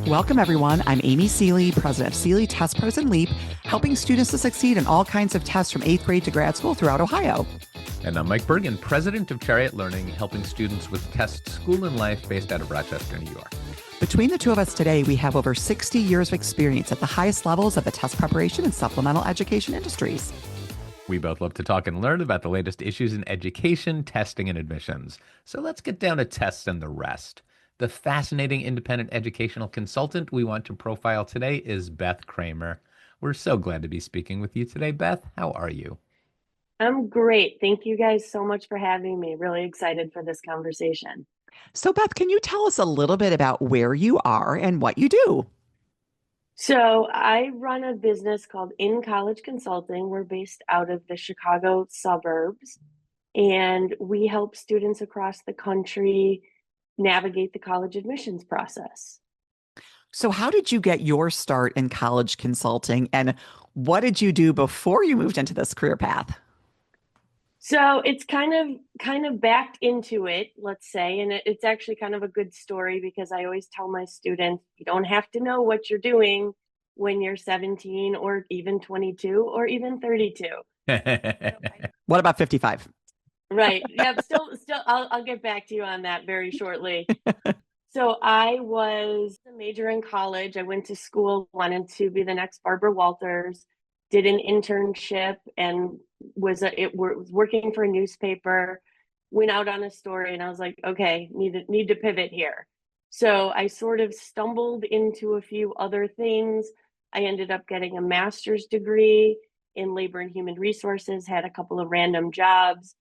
Welcome, everyone. I'm Amy Seeley, president of Seeley Test Pros and LEAP, helping students to succeed in all kinds of tests from 8th grade to grad school throughout Ohio. And I'm Mike Bergen, president of Chariot Learning, helping students with Test School and Life based out of Rochester, New York. Between the two of us today, we have over 60 years of experience at the highest levels of the test preparation and supplemental education industries. We both love to talk and learn about the latest issues in education, testing, and admissions. So let's get down to tests and the rest. The fascinating independent educational consultant we want to profile today is Beth Kraemer. We're so glad to be speaking with you today, Beth. How are you? I'm great. Thank you guys so much for having me. Really excited for this conversation. So, Beth, can you tell us a little bit about where you are and what you do? So I run a business called In College Consulting. We're based out of the Chicago suburbs, and we help students across the country navigate the college admissions process. So, how did you get your start in college consulting, and what did you do before you moved into this career path? So it's kind of backed into it, let's say, and it's actually kind of a good story because I always tell my students, you don't have to know what you're doing when you're 17 or even 22 or even 32. What about 55? Right. Yeah, still, I'll get back to you on that very shortly. So I was a major in college. I went to school, wanted to be the next Barbara Walters, did an internship and was working for a newspaper, went out on a story, and I was like, okay, need to pivot here. So I sort of stumbled into a few other things. I ended up getting a master's degree in labor and human resources, had a couple of random jobs.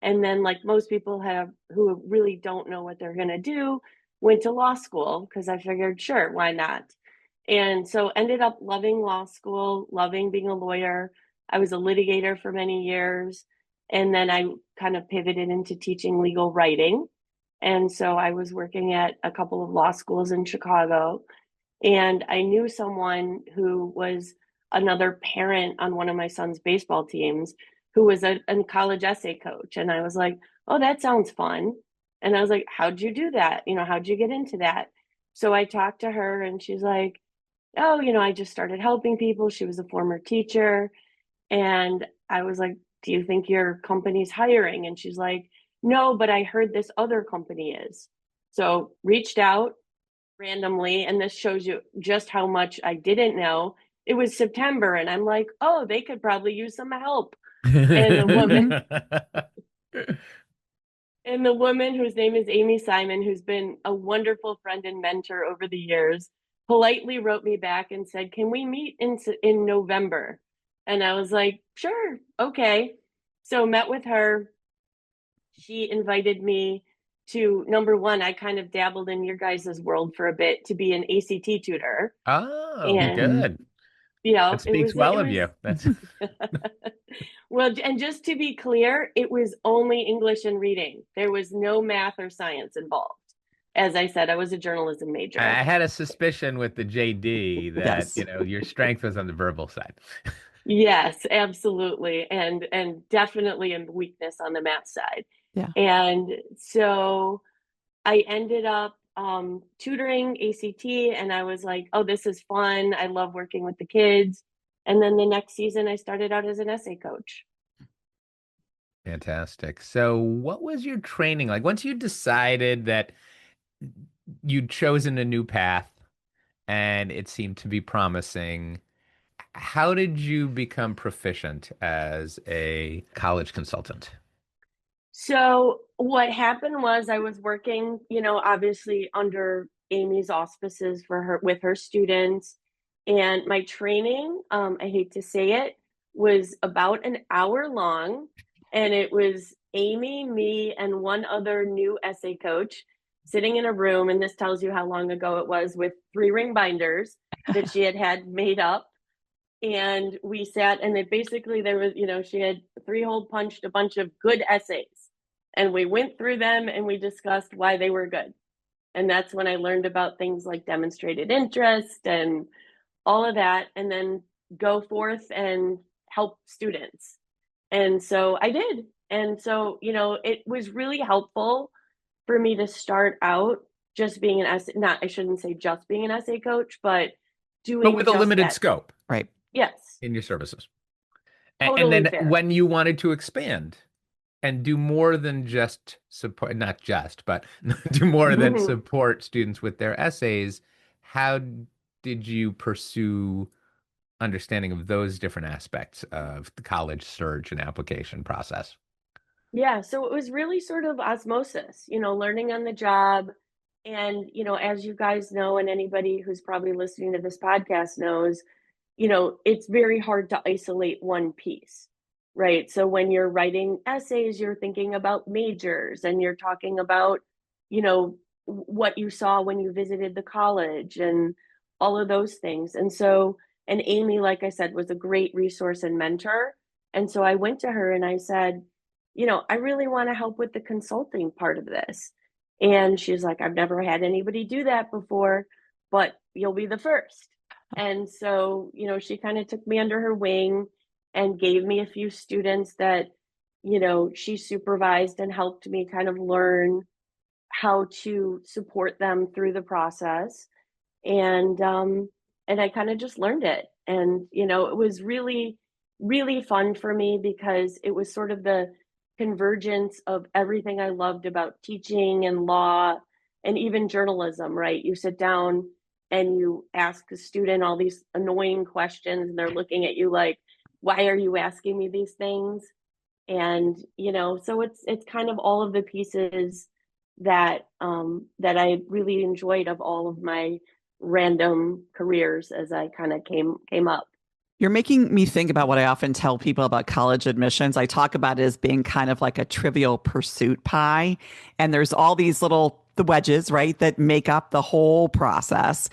And then, like most people have who really don't know what they're going to do, went to law school because I figured, sure, why not? And so ended up loving law school, loving being a lawyer. I was a litigator for many years. And then I kind of pivoted into teaching legal writing. And so I was working at a couple of law schools in Chicago. And I knew someone who was another parent on one of my son's baseball teams who was a college essay coach. And I was like, oh, that sounds fun. And I was like, how'd you do that? How'd you get into that? So I talked to her and she's like, oh, I just started helping people. She was a former teacher. And I was like, do you think your company's hiring? And she's like, no, but I heard this other company is. So reached out randomly. And this shows you just how much I didn't know. It was September. And I'm like, oh, they could probably use some help. And the woman whose name is Amy Simon, who's been a wonderful friend and mentor over the years, politely wrote me back and said, can we meet in November? And I was like, sure, okay. So met with her. She invited me to, number one, I kind of dabbled in your guys' world for a bit to be an ACT tutor. Oh, And good. That speaks well of you. That's well, and just to be clear, it was only English and reading. There was no math or science involved. As I said, I was a journalism major. I had a suspicion with the JD that, Yes. your strength was on the verbal side. Yes, absolutely. And definitely a weakness on the math side. Yeah. And so I ended up tutoring ACT and I was like, oh, this is fun. I love working with the kids. And then the next season, I started out as an essay coach. Fantastic. So what was your training like? Once you decided that you'd chosen a new path and it seemed to be promising, how did you become proficient as a college consultant? So what happened was I was working, obviously under Amy's auspices for her with her students. And my training, I hate to say it, was about an hour long. And it was Amy, me, and one other new essay coach sitting in a room. And this tells you how long ago it was, with 3-ring binders that she had made up. And we sat, and there was, she had 3-hole punched a bunch of good essays. And we went through them and we discussed why they were good. And that's when I learned about things like demonstrated interest and all of that, and then go forth and help students. And so I did. And so, it was really helpful for me to start out just being an essay, not, I shouldn't say just being an essay coach, but But doing with a just limited that. scope. Right. Yes. In your services. And Totally then fair. when you wanted to expand and do more than just support, not just, but do more than support students with their essays, how did you pursue understanding of those different aspects of the college search and application process? Yeah, so it was really sort of osmosis, learning on the job. And, as you guys know, and anybody who's probably listening to this podcast knows, it's very hard to isolate one piece, right? So when you're writing essays, you're thinking about majors and you're talking about, what you saw when you visited the college and all of those things. And Amy, like I said, was a great resource and mentor. And so I went to her and I said, I really want to help with the consulting part of this. And she's like, I've never had anybody do that before, but you'll be the first. And so, she kind of took me under her wing and gave me a few students that, she supervised and helped me kind of learn how to support them through the process. And I kind of just learned it. And, it was really, really fun for me because it was sort of the convergence of everything I loved about teaching and law and even journalism, right? You sit down and you ask a student all these annoying questions and they're looking at you like, why are you asking me these things? And, so it's kind of all of the pieces that that I really enjoyed of all of my random careers as I kind of came up. You're making me think about what I often tell people about college admissions. I talk about it as being kind of like a trivial pursuit pie. And there's all these little, the wedges, right, that make up the whole process.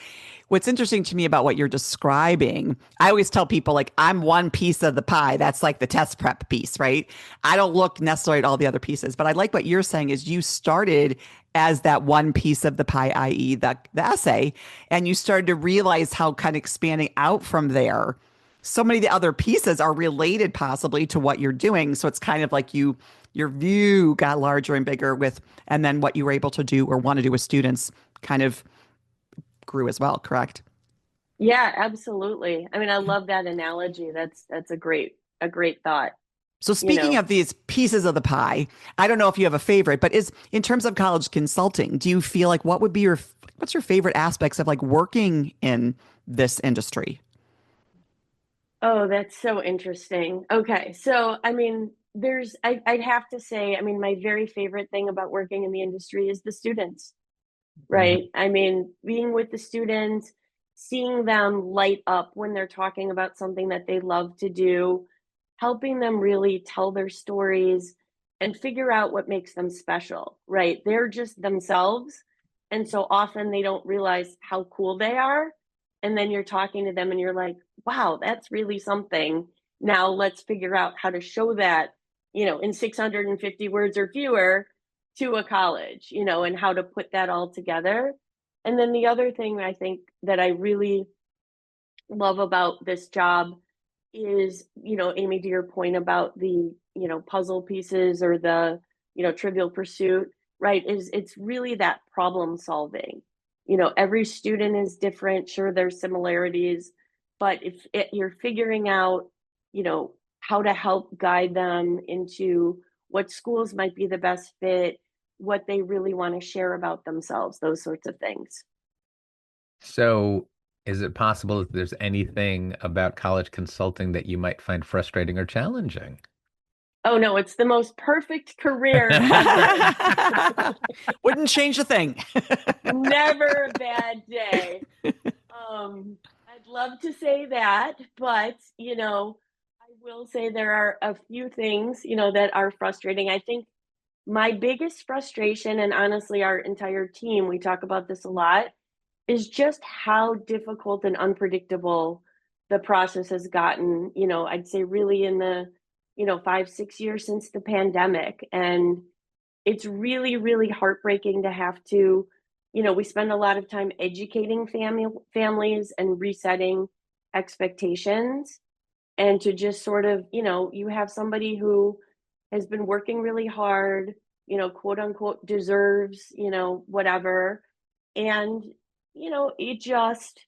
What's interesting to me about what you're describing, I always tell people, like, I'm one piece of the pie. That's like the test prep piece, right? I don't look necessarily at all the other pieces. But I like what you're saying is you started as that one piece of the pie, i.e., the essay, and you started to realize how kind of expanding out from there so many of the other pieces are related possibly to what you're doing. So it's kind of like your view got larger and bigger with, and then what you were able to do or want to do with students kind of grew as well, correct? Yeah, absolutely. I mean, I love that analogy. That's a great thought, So you speaking know. of these pieces of the pie, I don't know if you have a favorite, but is in terms of college consulting, do you feel like what's your favorite aspects of like working in this industry? Oh, that's so interesting. Okay. So, I mean, I'd have to say, I mean, my very favorite thing about working in the industry is the students, Mhm. right? I mean, being with the students, seeing them light up when they're talking about something that they love to do, helping them really tell their stories and figure out what makes them special, right? They're just themselves. And so often they don't realize how cool they are. And then you're talking to them and you're like, wow, that's really something. Now let's figure out how to show that, in 650 words or fewer to a college, and how to put that all together. And then the other thing I think that I really love about this job is, Amy, to your point about the, puzzle pieces or the, trivial pursuit, right? Is it's really that problem solving. Every student is different. Sure, there's similarities, but if you're figuring out, how to help guide them into what schools might be the best fit, what they really want to share about themselves, those sorts of things. So, is it possible that there's anything about college consulting that you might find frustrating or challenging? Oh no, it's the most perfect career ever. Wouldn't change a thing. Never a bad day. I'd love to say that, but I will say there are a few things, that are frustrating. I think my biggest frustration, and honestly, our entire team, we talk about this a lot, is just how difficult and unpredictable the process has gotten. I'd say really in the, 5, 6 years since the pandemic. And it's really, really heartbreaking to have to, we spend a lot of time educating families and resetting expectations. And to just sort of, you have somebody who has been working really hard, quote unquote, deserves, whatever. and, it just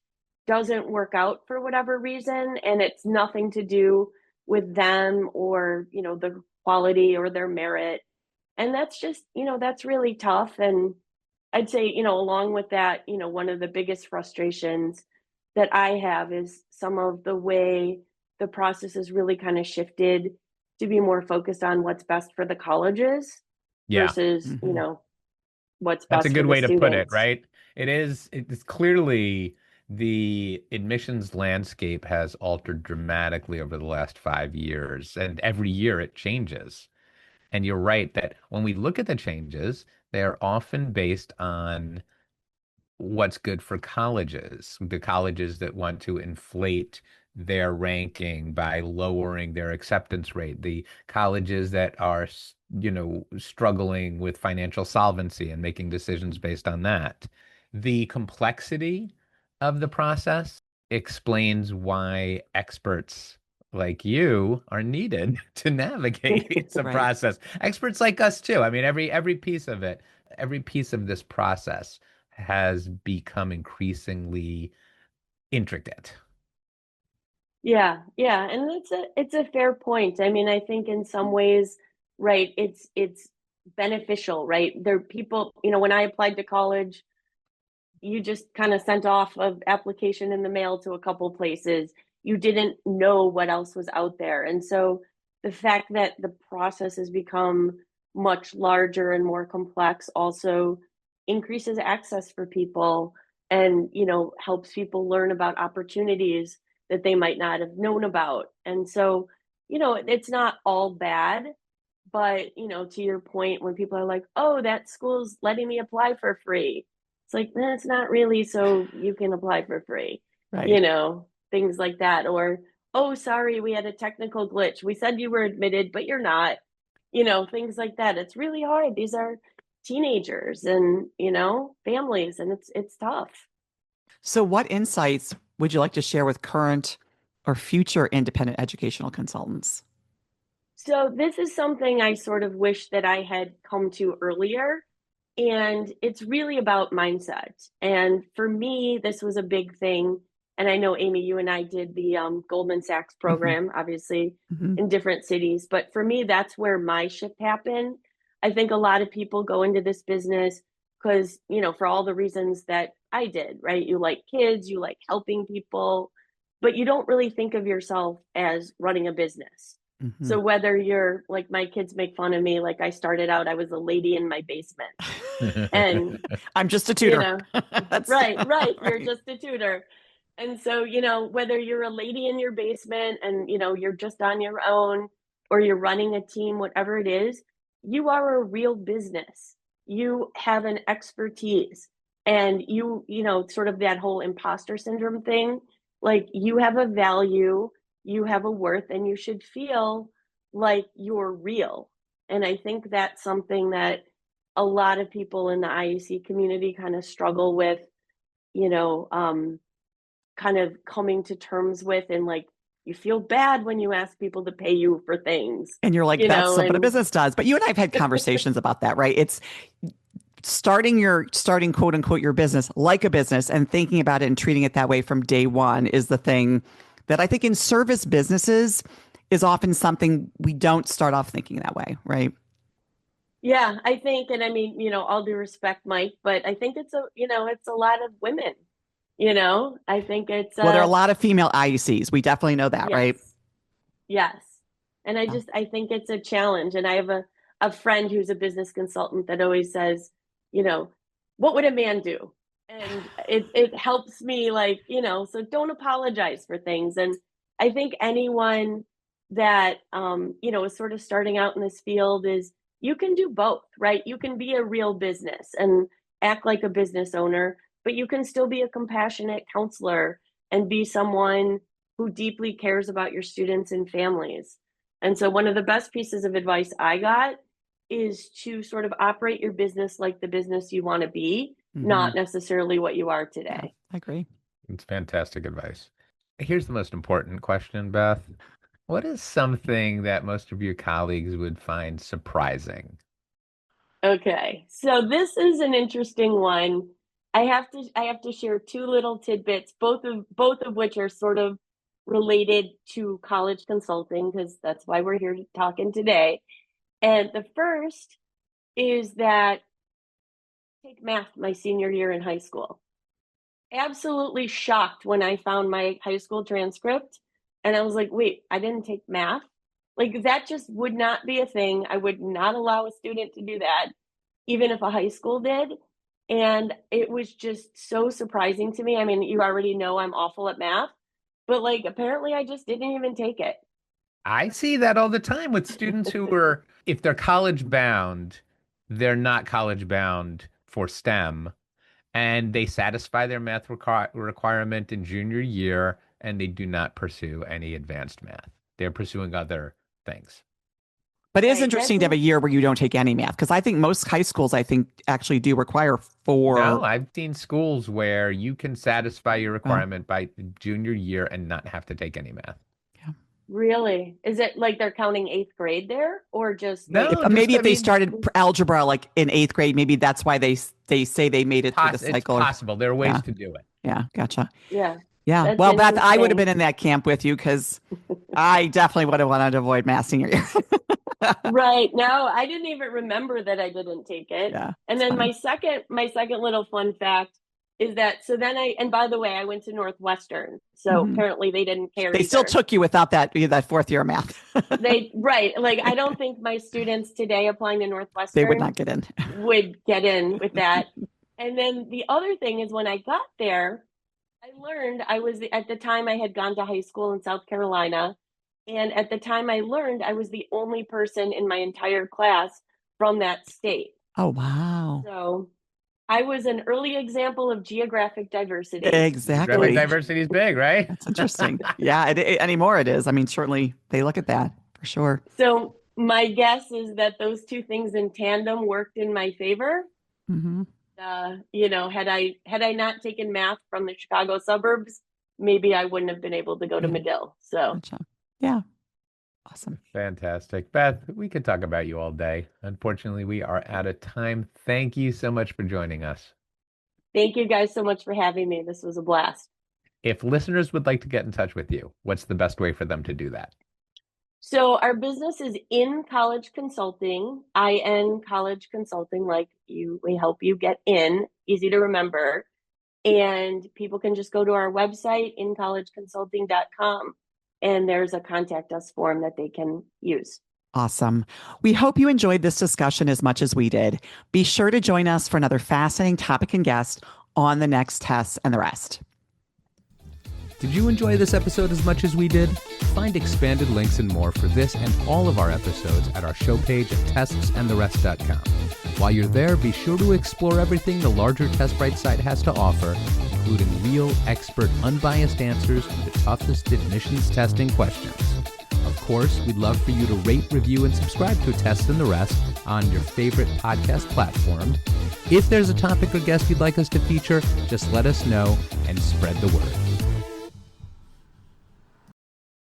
doesn't work out for whatever reason. And it's nothing to do with them or, the quality or their merit. And that's just, that's really tough. And I'd say, along with that, one of the biggest frustrations that I have is some of the way the process has really kind of shifted to be more focused on what's best for the colleges Yeah. versus, Hmm. what's That's a best for good the way to put it, students. right? It's clearly the admissions landscape has altered dramatically over the last 5 years, and every year it changes. And you're right that when we look at the changes, they're often based on what's good for colleges, the colleges that want to inflate their ranking by lowering their acceptance rate, the colleges that are, struggling with financial solvency and making decisions based on that. The complexity of the process explains why experts like you are needed to navigate the Right. process. Experts like us too. I mean, every piece of it, every piece of this process has become increasingly intricate. Yeah, yeah, and it's a fair point. I mean, I think in some ways, right, it's beneficial, right? There are people, when I applied to college, you just kind of sent off an application in the mail to a couple places. You didn't know what else was out there. And so the fact that the process has become much larger and more complex also increases access for people and, helps people learn about opportunities that they might not have known about. And so, it's not all bad, but, to your point, when people are like, oh, that school's letting me apply for free, it's like, it's not really so you can apply for free, Right. things like that. Or, oh, sorry, we had a technical glitch. We said you were admitted, but you're not, things like that. It's really hard. These are teenagers and, families, and it's tough. So, what insights would you like to share with current or future independent educational consultants? So this is something I sort of wish that I had come to earlier. And it's really about mindset. And for me, this was a big thing. And I know, Amy, you and I did the Goldman Sachs Hmm. program, obviously Hmm. in different cities. But for me, that's where my shift happened. I think a lot of people go into this business because, for all the reasons that I did, right? You like kids, you like helping people, but you don't really think of yourself as running a business. Hmm. So whether you're like, my kids make fun of me, like I started out, I was a lady in my basement. And, I'm just a you tutor. know, That's right, right, you're right. just a tutor. And so, whether you're a lady in your basement and, you're just on your own or you're running a team, whatever it is, you are a real business. You have an expertise and sort of that whole imposter syndrome thing, like you have a value, you have a worth, and you should feel like you're real. And I think that's something that a lot of people in the IEC community kind of struggle with, you know, um, kind of coming to terms with, and like you feel bad when you ask people to pay you for things, And you're like, that's what a and business does. But you and I have had conversations about that, right? It's starting quote unquote your business like a business and thinking about it and treating it that way from day one is the thing that I think in service businesses is often something we don't start off thinking that way, right? yeah, I think, and I mean, all due respect, Mike, but I think it's a lot of women, I think it's Well, there are a lot of female IECs. We definitely know that, yes, right? yes. And Yeah. I think it's a challenge. And I have a friend who's a business consultant that always says, you know, what would a man do? And it helps me, like, so don't apologize for things. And I think anyone that is sort of starting out in this field is, you can do both, right? You can be a real business and act like a business owner, but you can still be a compassionate counselor and be someone who deeply cares about your students and families. And so, one of the best pieces of advice I got is to sort of operate your business like the business you want to be, Hmm. not necessarily what you are Yeah, today. I agree. It's fantastic advice. Here's the most important question, Beth. What is something that most of your colleagues would find surprising? Okay, so this is an interesting one. I have to share two little tidbits, both of which are sort of related to college consulting, because that's why we're here talking today. And the first is that I take math my senior year in high school. Absolutely shocked when I found my high school transcript and I was like, wait, I didn't take math. Like that just would not be a thing. I would not allow a student to do that, even if a high school did. And it was just so surprising to me. I mean, you already know I'm awful at math, but like apparently I just didn't even take it. I see that all the time with students who are, if they're college bound, they're not college bound for STEM, and they satisfy their math requirement in junior year, and they do not pursue any advanced math. They're pursuing other things. But it is Right, interesting to have a year where you don't take any math, because I think most high schools, I think, actually do require No, 4. I've seen schools where you can satisfy your Oh, requirement by junior year and not have to take any math. yeah. Really? Is it like they're counting eighth grade there or just No, like just, Maybe I if they mean, started algebra like in 8th grade, maybe that's why they say they made it through the it's cycle. possible. There are ways Yeah. to do it. Yeah, gotcha. yeah, Yeah. that's Well, Beth, I would have interesting. been in that camp with you because I definitely would have wanted to avoid math senior year. Right. No, I didn't even remember that I didn't take it. Yeah. And it's then funny. my second little fun fact is that so then and by the way, I went to Northwestern. So Mhm. apparently they didn't care They still either. took you without that 4th year of math. They right. Like I don't think my students today applying to They would Northwestern not get in. would get in with that. And then the other thing is when I got there, I learned I was at the time I had gone to high school in South Carolina. And at the time I learned I was the only person in my entire class from that state. Oh, wow. So I was an early example of geographic diversity. Geographic Exactly. diversity is big, right? That's interesting. Yeah, anymore it is. I mean, certainly they look at that for sure. So my guess is that those two things in tandem worked in my favor. Hmm. You know, had I not taken math from the Chicago suburbs, maybe I wouldn't have been able to go to Yeah. Medill. So Gotcha. Yeah. Awesome. Fantastic. Beth, we could talk about you all day. Unfortunately, we are out of time. Thank you so much for joining us. thank you guys so much for having me. This was a blast. If listeners would like to get in touch with you, what's the best way for them to do that? So our business is In College Consulting, IN College Consulting, like we help you get in, easy to remember. And people can just go to our website, incollegeconsulting.com, and there's a contact us form that they can use. Awesome. We hope you enjoyed this discussion as much as we did. Be sure to join us for another fascinating topic and guest on the next Tests and the Rest. Did you enjoy this episode as much as we did? Find expanded links and more for this and all of our episodes at our show page at testsandtherest.com. While you're there, be sure to explore everything the larger TestBright site has to offer, including real, expert, unbiased answers to the toughest admissions testing questions. Of course, we'd love for you to rate, review, and subscribe to Tests and the Rest on your favorite podcast platform. If there's a topic or guest you'd like us to feature, just let us know and spread the word.